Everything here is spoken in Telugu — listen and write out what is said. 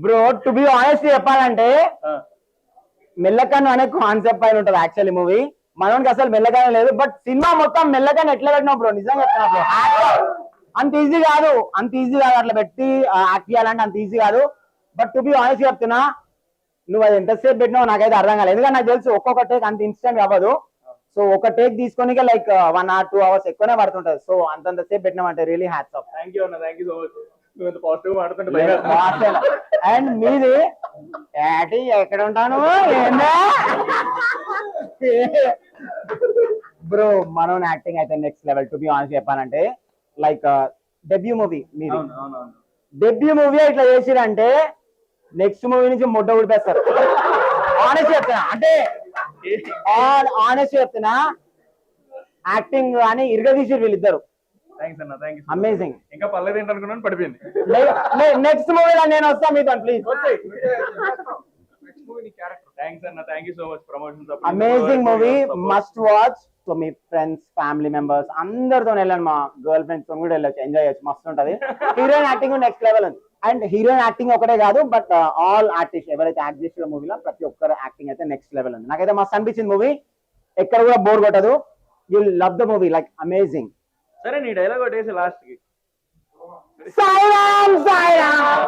బ్రో టు బి ఆనెస్ట్ చెప్పాలంటే మెల్లకన్ను అనే కాన్సెప్ట్ పైన ఉంటుంది యాక్చువల్లీ మూవీ. మనకి అసలు మెల్లకనే లేదు, బట్ సినిమా మొత్తం మెల్లకని ఎట్లా పెట్టినావు బ్రో, నిజంగా చెప్తున్నా బ్రో. అంత ఈజీ కాదు, అంత ఈజీ కాదు అట్లా పెట్టి యాక్ట్ చేయాలంటే అంత ఈజీ కాదు. బట్ టు బి ఆనెస్ట్ చెప్తున్నా, నువ్వు అది ఎంతసేపు పెట్టినావు నాకైతే అర్థం కాలేదు. ఎందుకంటే నాకు తెలుసు ఒక్కొక్క టేక్ అంత ఇన్స్టెంట్ అవ్వదు. సో ఒక టేక్ తీసుకొని లైక్ 1 or 2 hours ఎక్కువనే పడుతుంటది. సో అంతంత సేపు పెట్టినామంటే really hats off. Thank you అన్న, థ్యాంక్ యూ సో మచ్. నువ్వు ఎంత పాజిటివ్ మాట్లాడుతుంటే. అండ్ మీది ఏటి ఎక్కడ ఉంటాను బ్రో? మనం యాక్టింగ్ అయితే next level. To be honest చెప్పాలంటే లైక్ డెబ్యూ మూవీ మీది. డెబ్యూ మూవీ ఇట్లా చేసిరంటే నెక్స్ట్ మూవీ నుంచి ముడ్డ ఊడిపేస్తారు. ఆనెస్ట్ చెప్తున్నా, అంటే ఆనెస్ట్ చెప్తున్నా, యాక్టింగ్ అని ఇరగదీసి వీళ్ళిద్దరు. థ్యాంక్స్ అన్న, థ్యాంక్ యూ. అమేజింగ్. ఇంకా పర్లేదు ఏంటి అనుకున్నాను, పడిపోయింది. నెక్స్ట్ మూవీలో నేను వస్తాను మీతో ప్లీజ్. థ్యాంక్స్ అన్న, thank you so much. Promotions amazing movie, must watch. So me friends, family members అందరితో వెళ్ళండి, మా గర్ల్ ఫ్రెండ్స్ తో కూడా వెళ్ళొచ్చు, ఎంజాయ్ చేయొచ్చు, మస్తు ఉంటది. హీరోయిన్ యాక్టింగ్ నెక్స్ట్ లెవెల్ ఉంది. అండ్ హీరోయిన్ యాక్టింగ్ ఒకటే కాదు, బట్ ఆల్ ఆర్టిస్ట్ ఎవరైతే యాక్ట్ చేసిన మూవీలో ప్రతి ఒక్కరు యాక్టింగ్ అయితే నెక్స్ట్ లెవెల్ ఉంది. నాకైతే మస్తు అనిపించింది మూవీ, ఎక్కడ కూడా బోర్ కొట్టదు. You love the movie, like amazing. సరే నీ డైలాగ్ కొట్టేసి లాస్ట్ కి. సాయిరామ్ సాయిరామ్.